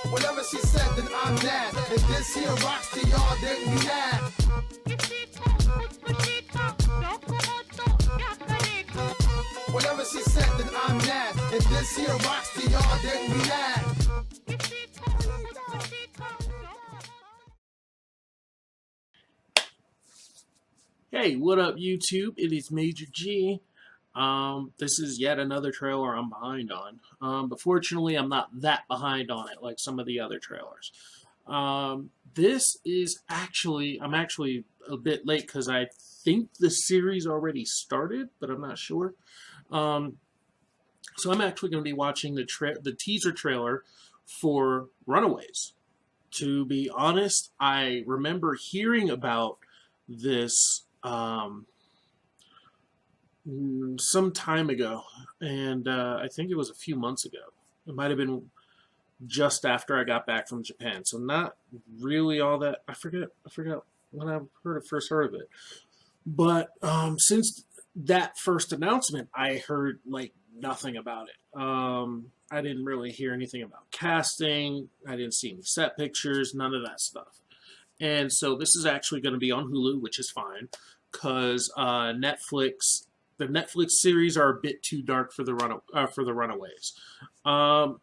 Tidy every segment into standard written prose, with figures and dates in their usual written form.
Whatever she said, then I'm that. If this here rocks to y'all, then we that. Whatever she said, then I'm that. If this here rocks to y'all, then we that. Hey, what up, YouTube? It is Major G. This is yet another trailer I'm behind on. But fortunately, I'm not that behind on it like some of the other trailers. This is I'm actually a bit late because I think the series already started, but I'm not sure. So I'm actually going to be watching the teaser trailer for Runaways. To be honest, I remember hearing about this some time ago, and I think it was a few months ago. It might have been just after I got back from Japan, so not really all that. I forget when I first heard of it. But since that first announcement, I heard like nothing about it. I didn't really hear anything about casting. I didn't see any set pictures, none of that stuff. And so this is actually going to be on Hulu, which is fine, because the Netflix series are a bit too dark for the Runaways. Now,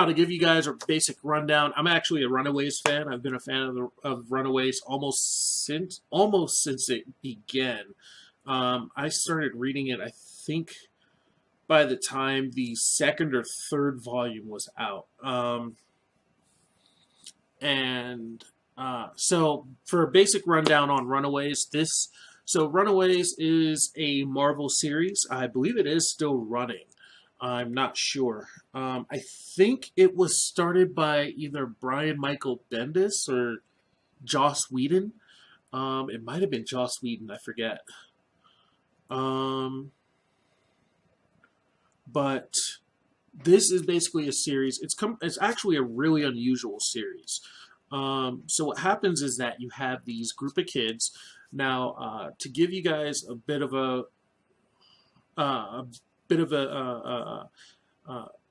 to give you guys a basic rundown, I'm actually a Runaways fan. I've been a fan of Runaways almost since it began. I started reading it, I think, by the time the second or third volume was out. So for a basic rundown on Runaways, Runaways is a Marvel series. I believe it is still running. I'm not sure. I think it was started by either Brian Michael Bendis or Joss Whedon. It might have been Joss Whedon, I forget. But this is basically a series. It's actually a really unusual series. So what happens is that you have these group of kids. Now, to give you guys a bit of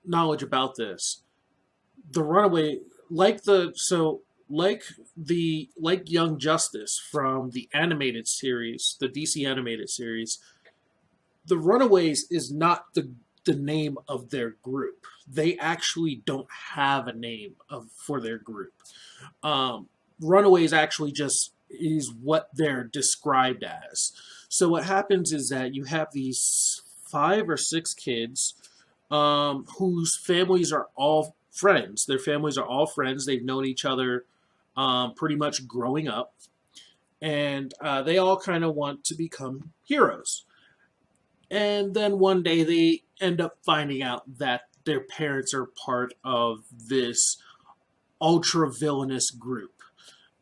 knowledge about this, the Runaway, like Young Justice from the animated series, the DC animated series, the Runaways is not the name of their group. They actually don't have a name for their group. Runaways actually just is what they're described as. So what happens is that you have these 5 or 6 kids whose families are all friends. Their families are all friends. They've known each other pretty much growing up. And they all kind of want to become heroes. And then one day they end up finding out that their parents are part of this ultra-villainous group.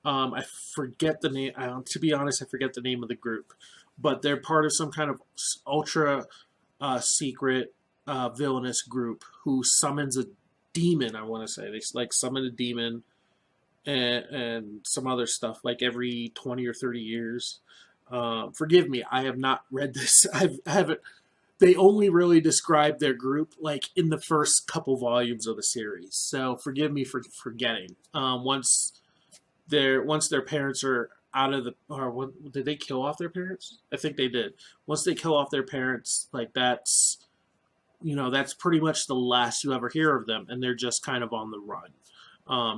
I forget the name. To be honest, I forget the name of the group. But they're part of some kind of ultra-secret villainous group who summons a demon, I want to say. They summon a demon and some other stuff like every 20 or 30 years. Forgive me, I have not read this. I haven't. They only really describe their group like in the first couple volumes of the series. So forgive me for forgetting. Once their parents are out of did they kill off their parents? I think they did. Once they kill off their parents, like that's pretty much the last you ever hear of them, and they're just kind of on the run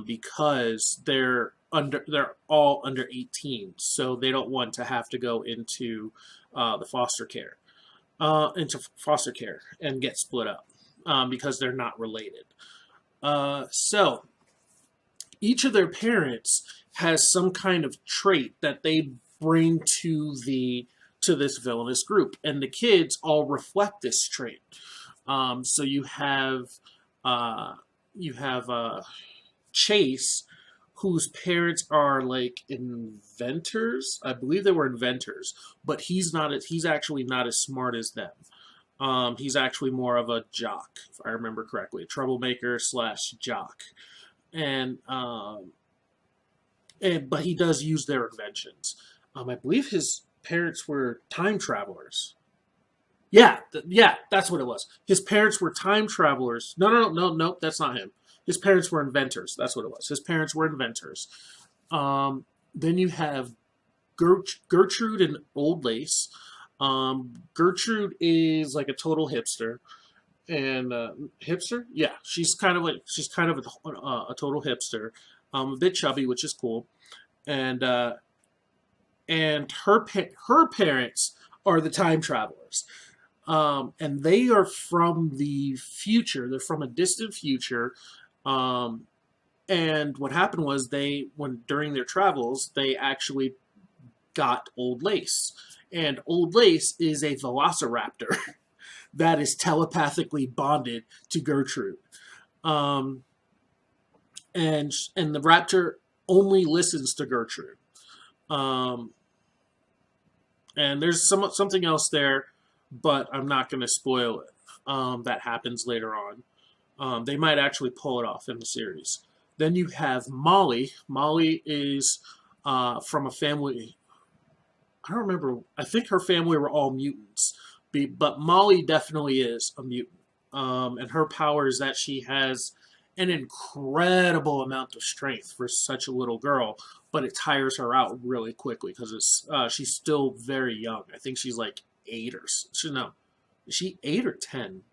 because they're all under 18, so they don't want to have to go into foster care and get split up because they're not related. So each of their parents has some kind of trait that they bring to this villainous group, and the kids all reflect this trait. So you have Chase, whose parents are like inventors. I believe they were inventors, but he's actually not as smart as them. He's actually more of a jock, if I remember correctly, a troublemaker / jock, but he does use their inventions. I believe his parents were time travelers. Yeah, that's what it was. His parents were time travelers. No, that's not him. His parents were inventors. That's what it was. His parents were inventors. Then you have Gertrude and Old Lace. Gertrude is like a total hipster, and hipster, yeah, she's kind of a total hipster, a bit chubby, which is cool, and her parents are the time travelers, and they are from the future. They're from a distant future, and what happened was when during their travels, they actually got Old Lace, and Old Lace is a velociraptor that is telepathically bonded to Gertrude. Um, and the raptor only listens to Gertrude. Um, and there's something else there, but I'm not going to spoil it. That happens later on. They might actually pull it off in the series. Then you have Molly. Molly is from a family. I don't remember. I think her family were all mutants, but Molly definitely is a mutant. And her power is that she has an incredible amount of strength for such a little girl, but it tires her out really quickly because she's still very young. I think she's like 8 or no, is she 8 or 10?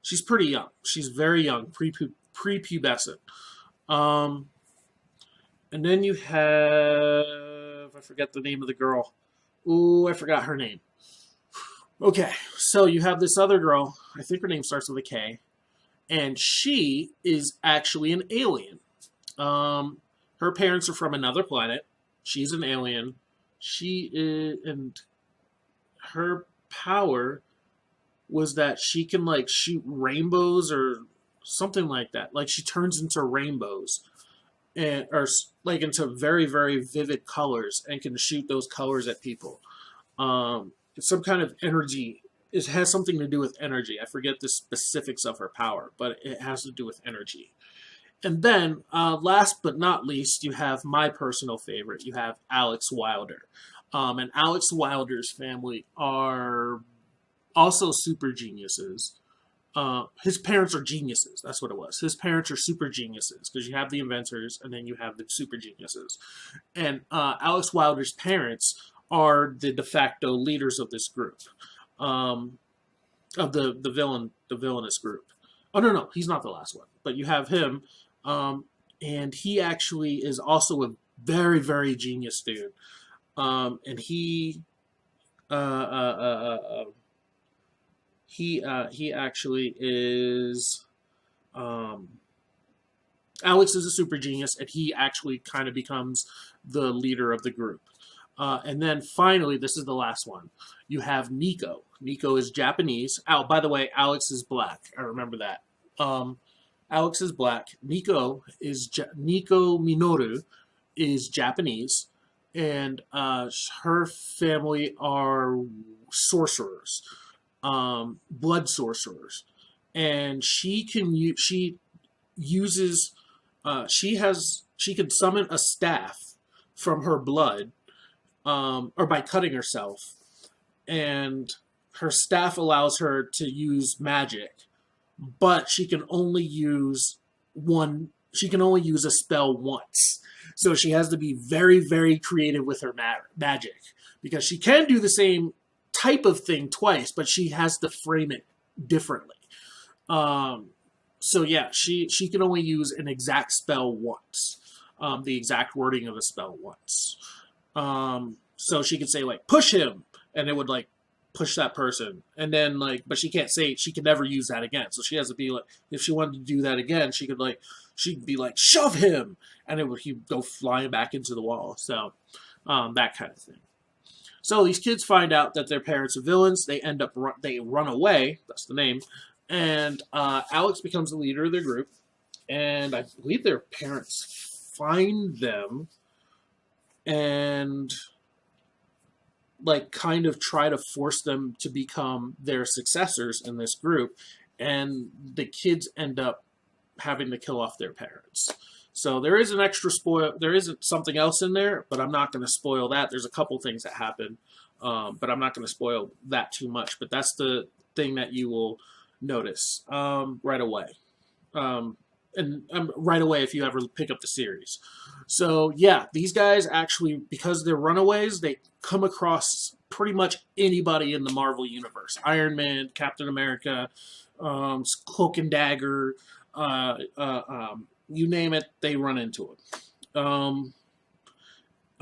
She's pretty young. She's very young, prepubescent. Um, and then you have, I forget the name of the girl. Ooh, I forgot her name. Okay, so you have this other girl. I think her name starts with a K, and she is actually an alien. Her parents are from another planet. She's an alien. She is, and her power was that she can like shoot rainbows or something like that. Like she turns into rainbows, and or like into very very vivid colors and can shoot those colors at people. It's some kind of energy. It has something to do with energy. I forget the specifics of her power, but it has to do with energy. And then, last but not least, you have my personal favorite. You have Alex Wilder. And Alex Wilder's family are also super geniuses. His parents are geniuses. That's what it was. His parents are super geniuses because you have the inventors and then you have the super geniuses. And Alex Wilder's parents are the de facto leaders of this group, of the villainous group. Oh no, he's not the last one, but you have him, and he actually is also a very very genius dude, and he actually is. Alex is a super genius, and he actually kind of becomes the leader of the group. And then finally, this is the last one. You have Nico. Nico is Japanese. Oh, by the way, Alex is black. I remember that. Alex is black. Nico Minoru is Japanese, and her family are sorcerers, blood sorcerers, and she can she can summon a staff from her blood, or by cutting herself, and her staff allows her to use magic, but she can only use a spell once. So she has to be very, very creative with her magic, because she can do the same type of thing twice, but she has to frame it differently. So yeah, she can only use an exact spell once, the exact wording of a spell once. So she could say like push him, and it would like push that person, and then like, but she can't say, she can never use that again. So she has to be like, if she wanted to do that again, she'd be like shove him, and he'd go flying back into the wall. So that kind of thing. So these kids find out that their parents are villains. They they run away. That's the name. And Alex becomes the leader of their group, and I believe their parents find them and like kind of try to force them to become their successors in this group, and the kids end up having to kill off their parents. So there is an extra spoil. There isn't something else in there, but I'm not going to spoil that. There's a couple things that happen. But I'm not going to spoil that too much. But that's the thing that you will notice right away. And right away if you ever pick up the series. So yeah, these guys actually, because they're Runaways, they come across pretty much anybody in the Marvel universe: Iron Man, Captain America, Cloak and Dagger, you name it, they run into it.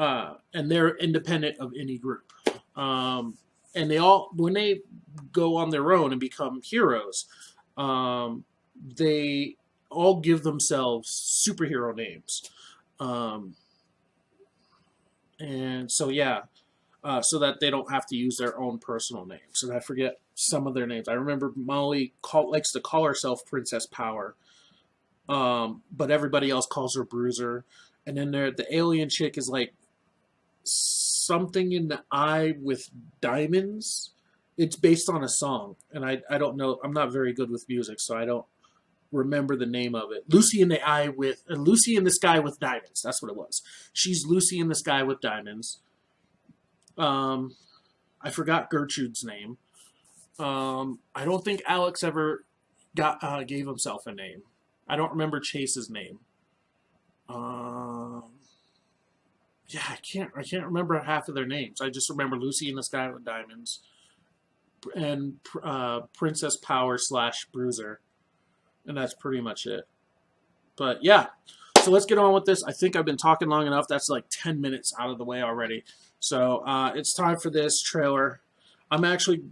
And they're independent of any group. And they all, when they go on their own and become heroes, they all give themselves superhero names. And so, yeah, so that they don't have to use their own personal names. And I forget some of their names. I remember Molly likes to call herself Princess Power, but everybody else calls her Bruiser. And then the alien chick is like something in the eye with diamonds. It's based on a song, and I don't know. I'm not very good with music, so I don't remember the name of it. Lucy in the Sky with Diamonds. That's what it was. She's Lucy in the Sky with Diamonds. I forgot Gertrude's name. I don't think Alex ever gave himself a name. I don't remember Chase's name. Yeah, I can't remember half of their names. I just remember Lucy in the Sky with Diamonds and Princess Power / Bruiser. And that's pretty much it. But yeah, so let's get on with this. I think I've been talking long enough. That's like 10 minutes out of the way already. So it's time for this trailer. I'm actually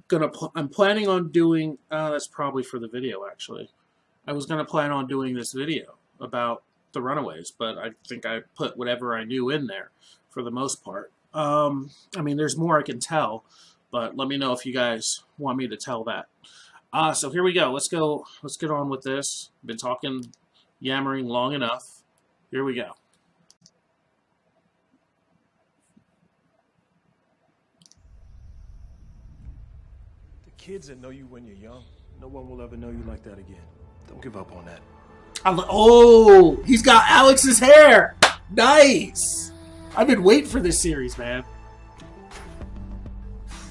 I'm planning on doing, that's probably for the video actually. I was going to plan on doing this video about the Runaways, but I think I put whatever I knew in there for the most part. I mean, there's more I can tell, but let me know if you guys want me to tell that. So here we go. Let's get on with this. Been talking, yammering long enough. Here we go. The kids that know you when you're young, no one will ever know you like that again. Don't give up on that. Oh, he's got Alex's hair. Nice. I've been waiting for this series, man.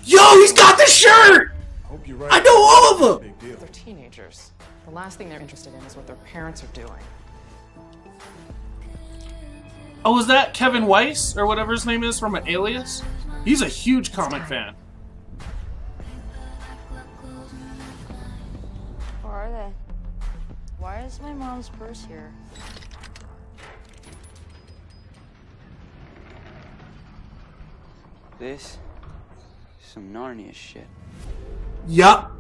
Yo, he's got the shirt. Hope you're right. I know all of them. They're teenagers. The last thing they're interested in is what their parents are doing. Oh, is that Kevin Weiss or whatever his name is from an Alias? He's a huge comic fan. Where are they? Why is my mom's purse here? This is some Narnia shit. Yup.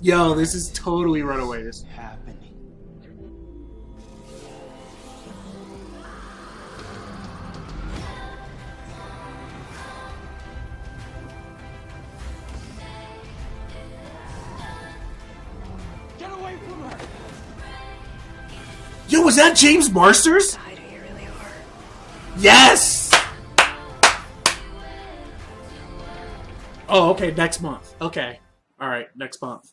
Yo, this is totally Runaways. Happening. Get away from her! Yo, was that James Marsters? Yes! Oh, okay, next month. Okay. Alright, next month.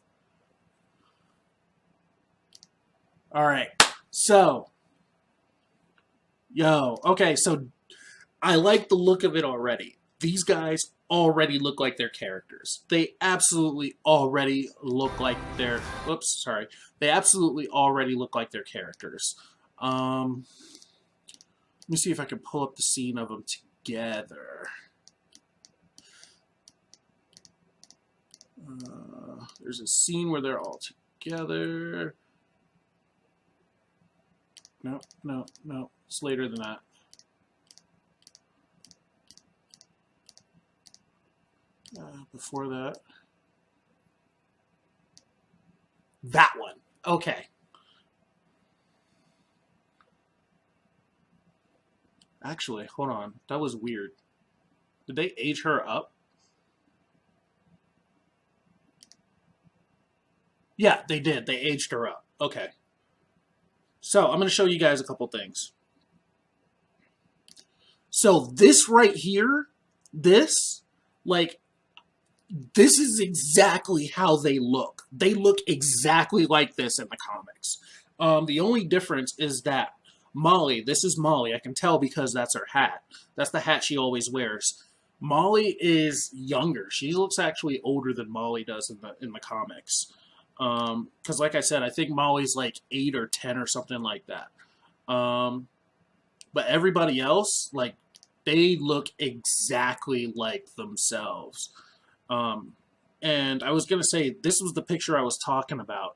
Alright, so. Yo, okay, so I like the look of it already. These guys already look like their characters. They absolutely already look like their... Oops, sorry. They absolutely already look like their characters. Let me see if I can pull up the scene of them together. There's a scene where they're all together. No, no, no. It's later than that. Before that. That one. Okay. Actually, hold on. That was weird. Did they age her up? Yeah, they did. They aged her up. Okay. So, I'm going to show you guys a couple things. So, this right here, this is exactly how they look. They look exactly like this in the comics. The only difference is that Molly, this is Molly, I can tell because that's her hat. That's the hat she always wears. Molly is younger. She looks actually older than Molly does in the comics. Because like I said, I think Molly's like 8 or 10 or something like that. But everybody else, like, they look exactly like themselves. And I was gonna say, this was the picture I was talking about.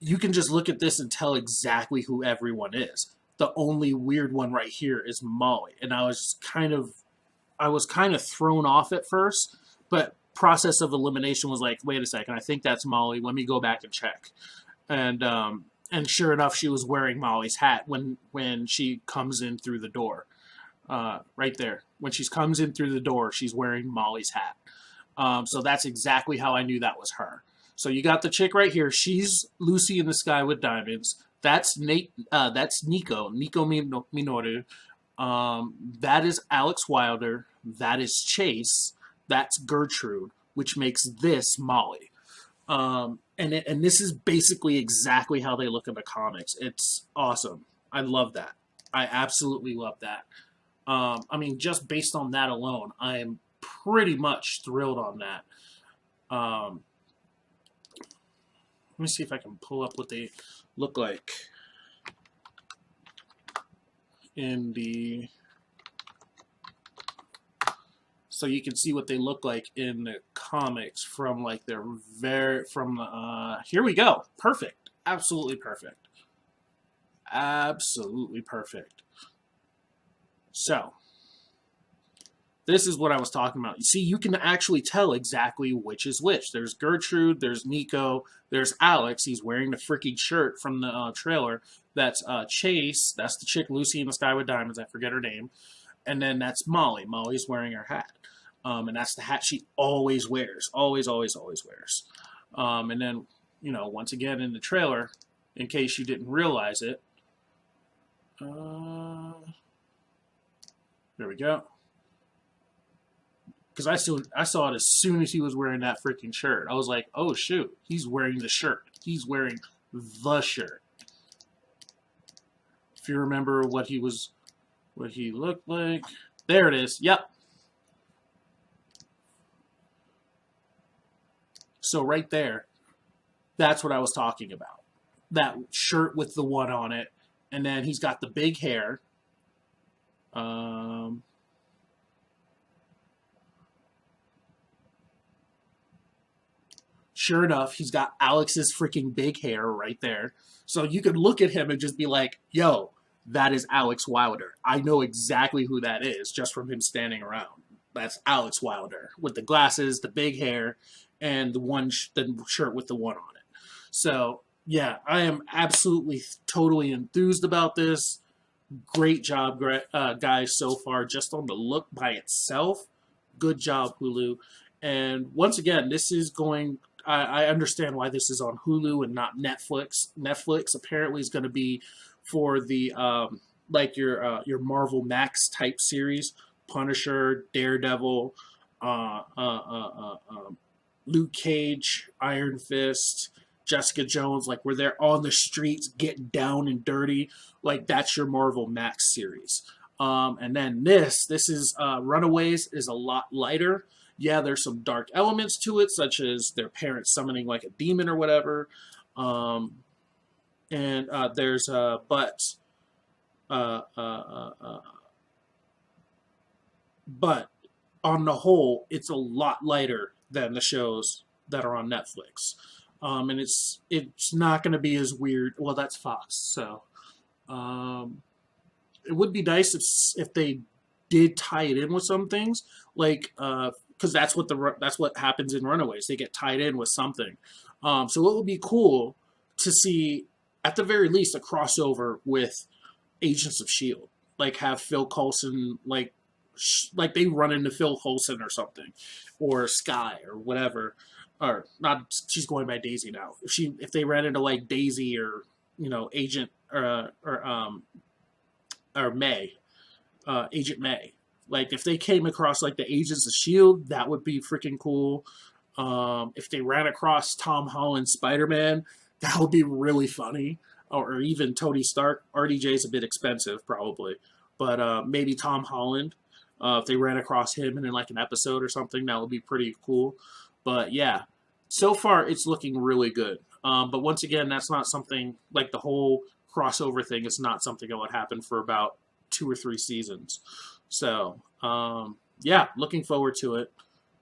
You can just look at this and tell exactly who everyone is. The only weird one right here is Molly, and I was kind of thrown off at first, but process of elimination was like, wait a second, I think that's Molly. Let me go back and check. And sure enough, she was wearing Molly's hat when she comes in through the door. Right there. When she comes in through the door, she's wearing Molly's hat. So that's exactly how I knew that was her. So you got the chick right here. She's Lucy in the Sky with Diamonds. That's Nate. That's Nico Minoru. That is Alex Wilder. That is Chase. That's Gertrude, which makes this Molly. And this is basically exactly how they look in the comics. It's awesome. I love that. I absolutely love that. I mean, just based on that alone, I am pretty much thrilled on that. Let me see if I can pull up what they look like in the... So you can see what they look like in the comics from like their here we go. Perfect. Absolutely perfect. Absolutely perfect. So this is what I was talking about. You see, you can actually tell exactly which is which. There's Gertrude, there's Nico, there's Alex. He's wearing the freaking shirt from the trailer. That's Chase. That's the chick Lucy in the Sky with Diamonds. I forget her name. And then that's Molly. Molly's wearing her hat. And that's the hat she always wears. Always, always, always wears. And then, you know, once again in the trailer, in case you didn't realize it, there we go. Because I saw it as soon as he was wearing that freaking shirt. I was like, oh shoot, he's wearing the shirt. He's wearing the shirt. If you remember what he looked like. There it is. Yep. So right there, that's what I was talking about. That shirt with the one on it. And then he's got the big hair. Sure enough, he's got Alex's freaking big hair right there. So you could look at him and just be like, yo, that is Alex Wilder. I know exactly who that is just from him standing around. That's Alex Wilder with the glasses, the big hair, and the shirt with the one on it. So, yeah, I am absolutely, totally enthused about this. Great job, guys, so far, just on the look by itself. Good job, Hulu. And once again, this is going... I understand why this is on Hulu and not Netflix. Netflix apparently is going to be for the like your Marvel Max type series, Punisher, Daredevil, Luke Cage, Iron Fist, Jessica Jones, like where they're on the streets getting down and dirty. Like that's your Marvel Max series. And then this is Runaways is a lot lighter. Yeah, there's some dark elements to it, such as their parents summoning like a demon or whatever. But on the whole, it's a lot lighter than the shows that are on Netflix. And it's not going to be as weird. Well, that's Fox, so it would be nice if they did tie it in with some things, like because that's what happens in Runaways. They get tied in with something. So it would be cool to see, at the very least, a crossover with Agents of S.H.I.E.L.D. Like have Phil Coulson, like they run into Phil Coulson or something, or Sky or whatever, or not. She's going by Daisy now. If they ran into like Daisy or Agent or May, Agent May. Like if they came across like the Agents of S.H.I.E.L.D., that would be freaking cool. If they ran across Tom Holland Spider-Man, that would be really funny. Or even Tony Stark. RDJ is a bit expensive, probably. But maybe Tom Holland. If they ran across him in like an episode or something, that would be pretty cool. But yeah, so far it's looking really good. But once again, that's not something like the whole crossover thing is not something that would happen for about 2 or 3 seasons. So yeah, looking forward to it.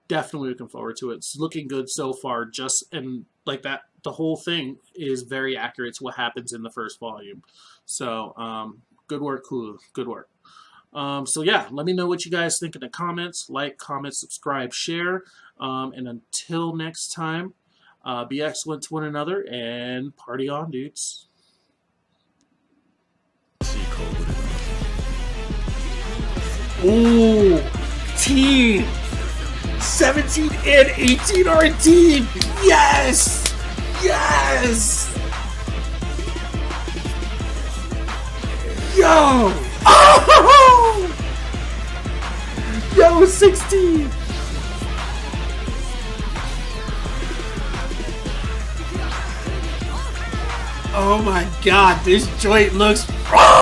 Definitely looking forward to it. It's looking good so far. And like that, the whole thing is very accurate to what happens in the first volume. So good work, Hulu. Good work. So yeah, let me know what you guys think in the comments. Like, comment, subscribe, share. And until next time, be excellent to one another and party on, dudes. Ooh, team! 17 and 18 are a team! Yes! Yes! Yo! Oh! Yo, 16! Oh my god, this joint looks...